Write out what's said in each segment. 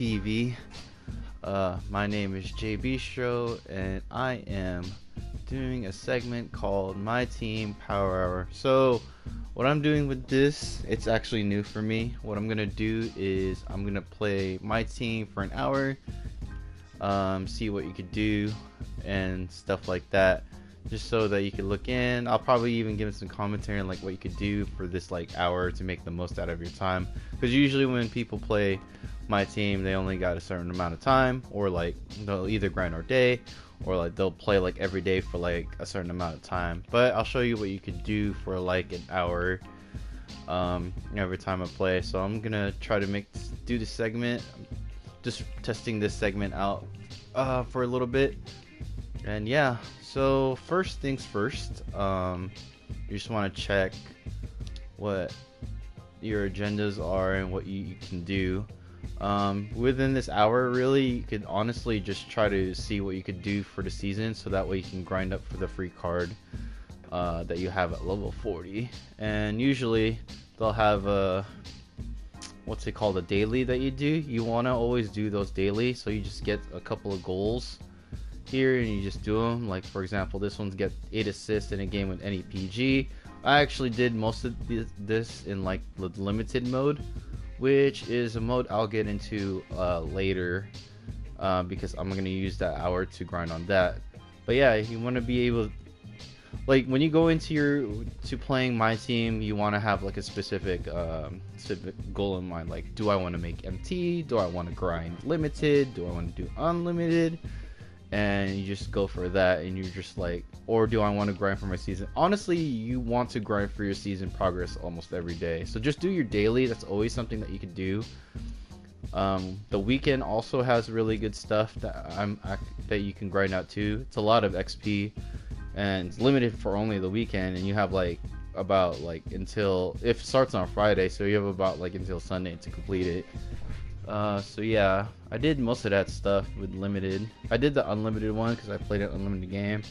TV. My name is Jay Bistro, and I am doing a segment called My Team Power Hour. So, what I'm doing with this, it's actually new for me. What I'm gonna do is I'm gonna play my team for an hour, see what you could do, and stuff like that, just so that you can look in. I'll probably even give it some commentary on like what you could do for this like hour to make the most out of your time. Because usually when people play my team, they only got a certain amount of time, or like they'll either grind all day, or like they'll play like every day for like a certain amount of time. But I'll show you what you could do for like an hour every time I play. So I'm gonna try to do this segment, just testing this segment out for a little bit. And yeah, so first things first, you just want to check what your agendas are and what you can do within this hour. Really, you could honestly just try to see what you could do for the season, so that way you can grind up for the free card that you have at level 40. And usually they'll have a what's it called, a daily that you do. You want to always do those daily, so you just get a couple of goals here and you just do them. Like for example, this one's get 8 assists in a game with any PG. I actually did most of this in like the limited mode, which is a mode I'll get into later, because I'm gonna use that hour to grind on that. But yeah, you want to be able, like when you go into playing my team, you want to have like a specific goal in mind. Like, do I want to make MT? Do I want to grind limited? Do I want to do unlimited? And you just go for that, and you're just like, or do I want to grind for my season? Honestly, you want to grind for your season progress almost every day, so just do your daily. That's always something that you could do. The weekend also has really good stuff that you can grind out too. It's a lot of XP, and it's limited for only the weekend, and you have like about like until, if it starts on Friday, so you have about like until Sunday to complete it. So yeah, I did most of that stuff with limited. I did the unlimited one because I played an unlimited game.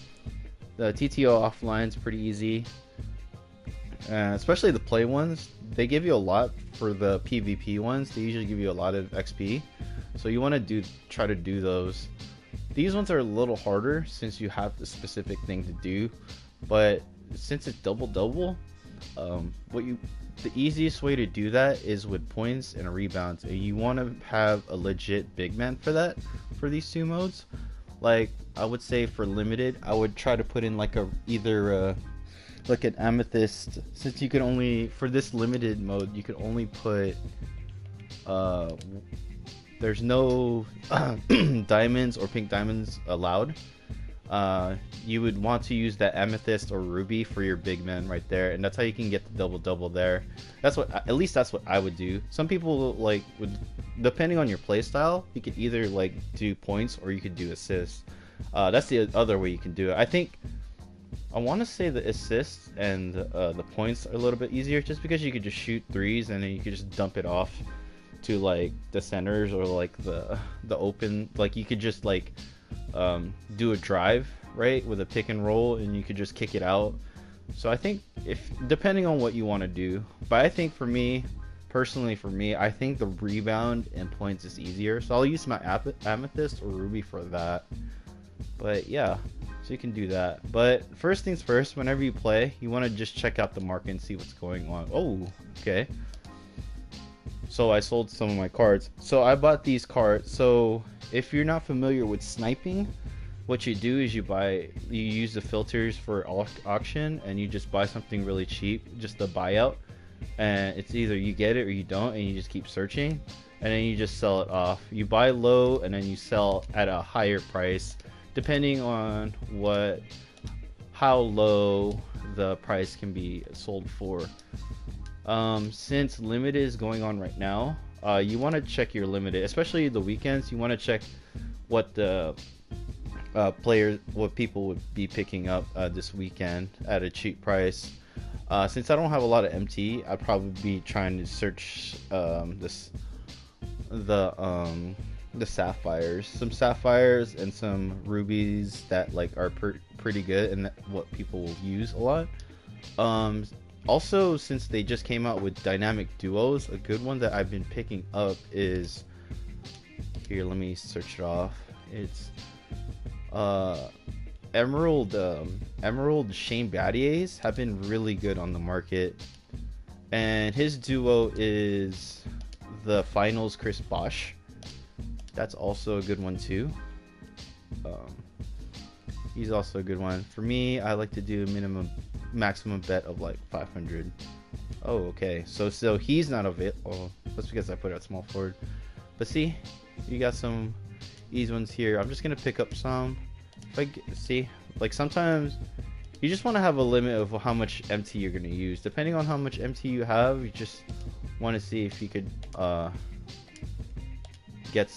The TTO offline is pretty easy, especially the play ones. They give you a lot. For the PvP ones, they usually give you a lot of XP, so you want to try to do those. These ones are a little harder since you have the specific thing to do, but since it's double, the easiest way to do that is with points and rebounds. And you want to have a legit big man for that, for these two modes. Like I would say for limited, I would try to put in like either like an amethyst, since you can only, for this limited mode, you can only put there's no diamonds or pink diamonds allowed. You would want to use that amethyst or ruby for your big man right there, and that's how you can get the double there. That's what, at least that's what I would do. Some people like would, depending on your play style, you could either like do points or you could do assists. That's the other way you can do it. I want to say the assists and the points are a little bit easier, just because you could just shoot threes and then you could just dump it off to like the centers, or like the open, like you could just like do a drive right with a pick and roll, and you could just kick it out. So I think, if depending on what you want to do, but I think for me personally, I think the rebound and points is easier, so I'll use my amethyst or ruby for that. But yeah, so you can do that. But first things first, whenever you play, you want to just check out the market and see what's going on. Oh, okay. So I sold some of my cards. So I bought these cards. So if you're not familiar with sniping, what you do is you use the filters for auction, and you just buy something really cheap, just a buyout, and it's either you get it or you don't, and you just keep searching, and then you just sell it off. You buy low and then you sell at a higher price, depending on how low the price can be sold for. Since limited is going on right now, you want to check your limited, especially the weekends. You want to check what the what people would be picking up this weekend at a cheap price. Since I don't have a lot of MT, I'd probably be trying to search the sapphires, some sapphires and some rubies that like are pretty good, and what people will use a lot. Also, since they just came out with dynamic duos, a good one that I've been picking up is Here, let me search it off. It's Emerald Shane Battier's have been really good on the market, and his duo is the Finals Chris Bosch. That's also a good one too. He's also a good one. For me, I like to do a maximum bet of like 500. Oh, okay. So he's not available. Oh, that's because I put out small forward. But see, you got some easy ones here. I'm just gonna pick up some. If I see, like sometimes you just want to have a limit of how much MT you're gonna use. Depending on how much MT you have, you just want to see if you could get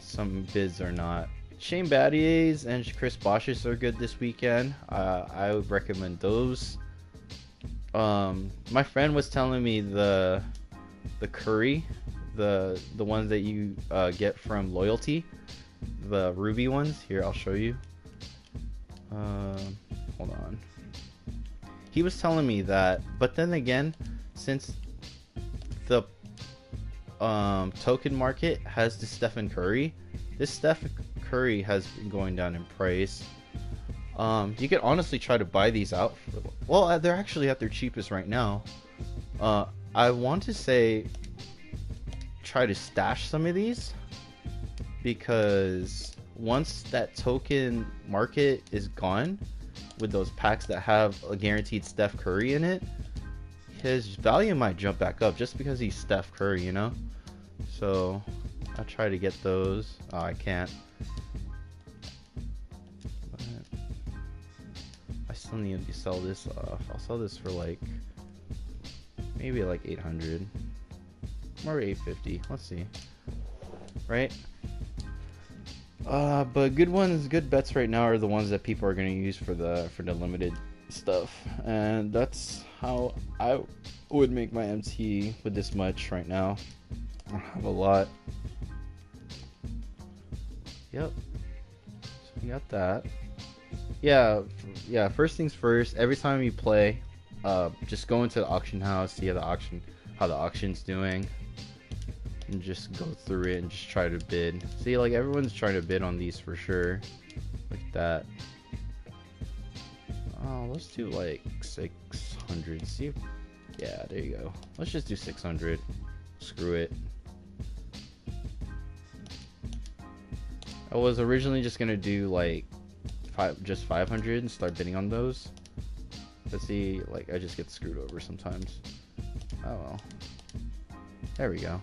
some bids or not. Shane Battier's and Chris Bosch's are good this weekend. I would recommend those. My friend was telling me the Curry, the ones that you get from Loyalty, the ruby ones. Here, I'll show you. Hold on. He was telling me that, but then again, since the token market has the Stephen Curry, this Stephen Curry has been going down in price. You could honestly try to buy these out for, well, they're actually at their cheapest right now. I want to say try to stash some of these, because once that token market is gone with those packs that have a guaranteed Steph Curry in it, his value might jump back up just because he's Steph Curry, you know. So I'll try to get those. Oh, I can't. But I still need to sell this off. I'll sell this for like maybe like 800 or 850. Let's see. Right? But good ones, good bets right now are the ones that people are going to use for the limited stuff, and that's how I would make my MT with this much right now. I don't have a lot. Yep. So we got that. Yeah. First things first. Every time you play, just go into the auction house, see how the auction's doing, and just go through it and just try to bid. See, like everyone's trying to bid on these for sure, like that. Oh, let's do like 600. See, yeah, there you go. Let's just do 600. Screw it. I was originally just gonna do like just 500 and start bidding on those. But see, like I just get screwed over sometimes. Oh well. There we go.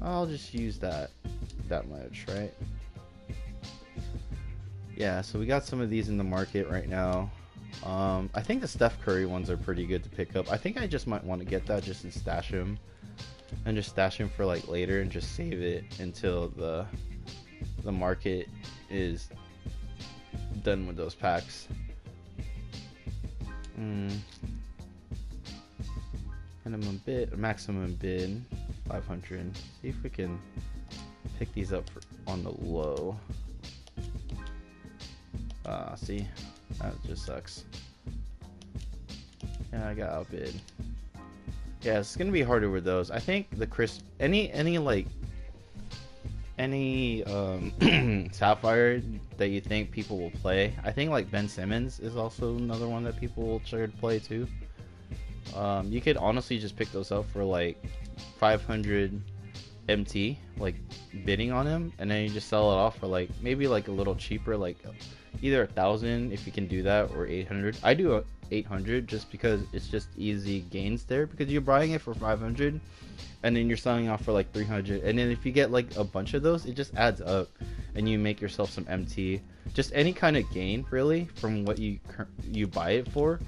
I'll just use that much, right? Yeah, so we got some of these in the market right now. I think the Steph Curry ones are pretty good to pick up. I think I just might want to get that just and stash him. And just stash him for like later and just save it until the market is done with those packs. Maximum bid 500. See if we can pick these up on the low. See, that just sucks. Yeah, I got outbid. Yeah, it's gonna be harder with those. I think the any Sapphire that you think people will play. I think like Ben Simmons is also another one that people will try to play too. You could honestly just pick those up for like 500 MT, like bidding on him, and then you just sell it off for like maybe like a little cheaper, like either 1,000 if you can do that, or 800. I do 800 just because it's just easy gains there, because you're buying it for 500 and then you're selling off for like 300, and then if you get like a bunch of those, it just adds up and you make yourself some MT. Just any kind of gain really from what you buy it for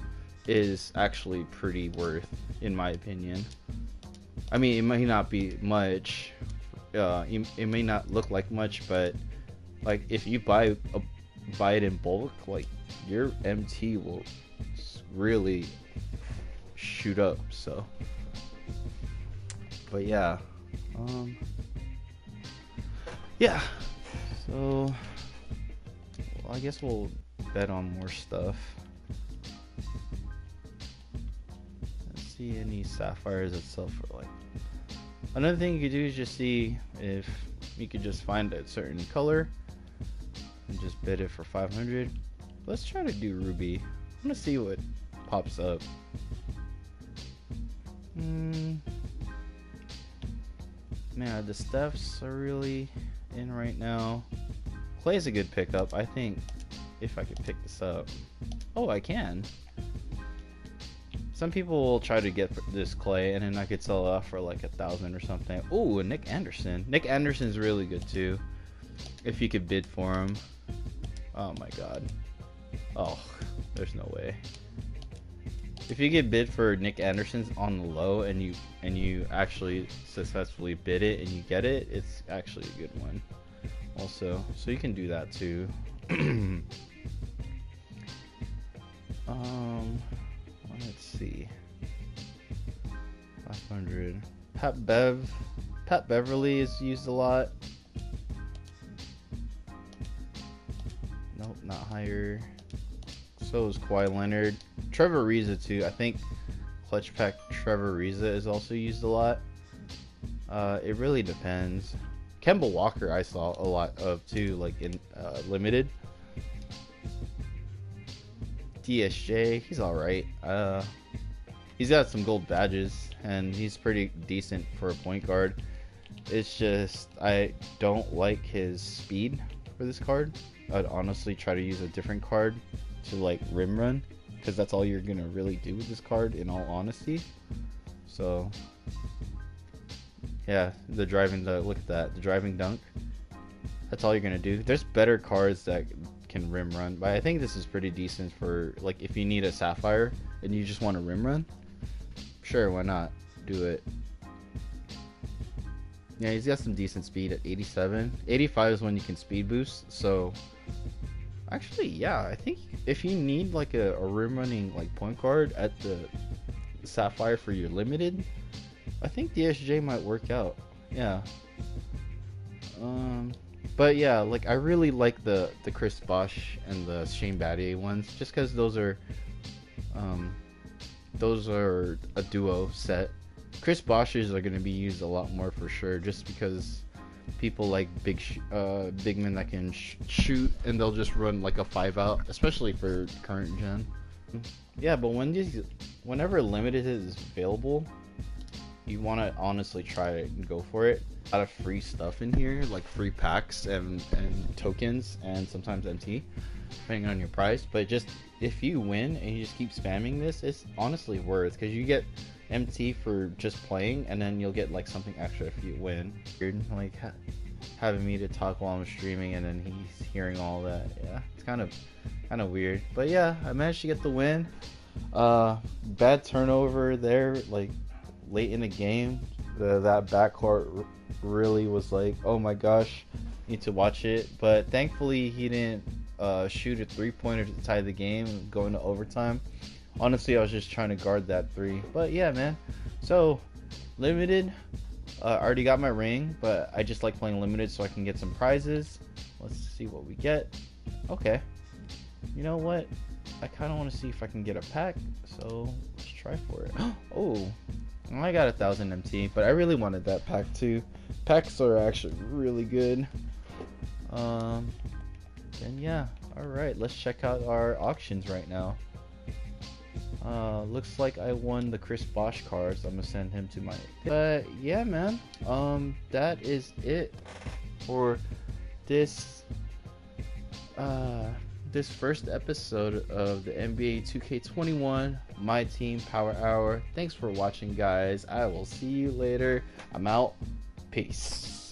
is actually pretty worth, in my opinion. I mean, it might not be much, it may not look like much, but like if you buy it in bulk, like your MT will really shoot up. So but yeah, yeah, so well, I guess we'll bet on more stuff. Let's see any Sapphires itself for like. Another thing you could do is just see if You could just find a certain color and just bid it for 500. Let's try to do ruby. I'm gonna see what pops up. Man, the Stephs are really in right now. Clay's a good pickup. I think if I could pick this up. Oh, I can. Some people will try to get this Clay, and then I could sell it off for like 1,000 or something. Oh, Nick Anderson. Nick Anderson's really good too. If you could bid for him. Oh my God. Oh, there's no way. If you get bid for Nick Anderson's on the low, and you actually successfully bid it and you get it, it's actually a good one. Also, so you can do that too. Let's see. 500. Pat Beverly is used a lot. Nope, not higher. So is Kawhi Leonard. Trevor Ariza too. I think Clutch Pack Trevor Ariza is also used a lot. It really depends. Kemba Walker I saw a lot of too, like in limited. DSJ, he's alright. He's got some gold badges and he's pretty decent for a point guard. It's just I don't like his speed for this card. I'd honestly try to use a different card to like rim run, because that's all you're gonna really do with this card in all honesty. So yeah, the driving dunk, look at that, the driving dunk, that's all you're gonna do. There's better cards that can rim run, but I think this is pretty decent for like if you need a sapphire and you just want to rim run. Sure, why not do it. Yeah, he's got some decent speed at 87. 85 is when you can speed boost. So actually, yeah, I think if you need like a rim running like point guard at the sapphire for your limited, I think DSJ might work out. Yeah. But yeah, like I really like the Chris Bosh and the Shane Battier ones, just because those are a duo set. Chris Bosh's are going to be used a lot more for sure, just because people like big men that can shoot, and they'll just run like a 5-out, especially for current gen. Yeah, but whenever limited is available, you want to honestly try it and go for it. A lot of free stuff in here, like free packs and tokens, and sometimes MT, depending on your price. But just if you win and you just keep spamming this, it's honestly worth, because you get MT for just playing, and then you'll get like something extra if you win. Weird, like having me to talk while I'm streaming, and then he's hearing all that. Yeah, it's kind of weird. But yeah, I managed to get the win. Bad turnover there, like late in the game. That backcourt really was like, oh my gosh, need to watch it. But thankfully he didn't shoot a 3-pointer to tie the game going to overtime. Honestly, I was just trying to guard that 3. But yeah, man, so limited, I already got my ring, but I just like playing limited so I can get some prizes. Let's see what we get. Okay, you know what, I kind of want to see if I can get a pack, so let's try for it. Oh, I got 1,000 MT, but I really wanted that pack too. Packs are actually really good. And yeah, all right, let's check out our auctions right now. Looks like I won the Chris Bosh cards. I'm gonna send him to my. But yeah, man, that is it for this this first episode of the NBA 2K21 My Team Power Hour. Thanks for watching, guys. I will see you later. I'm out. Peace.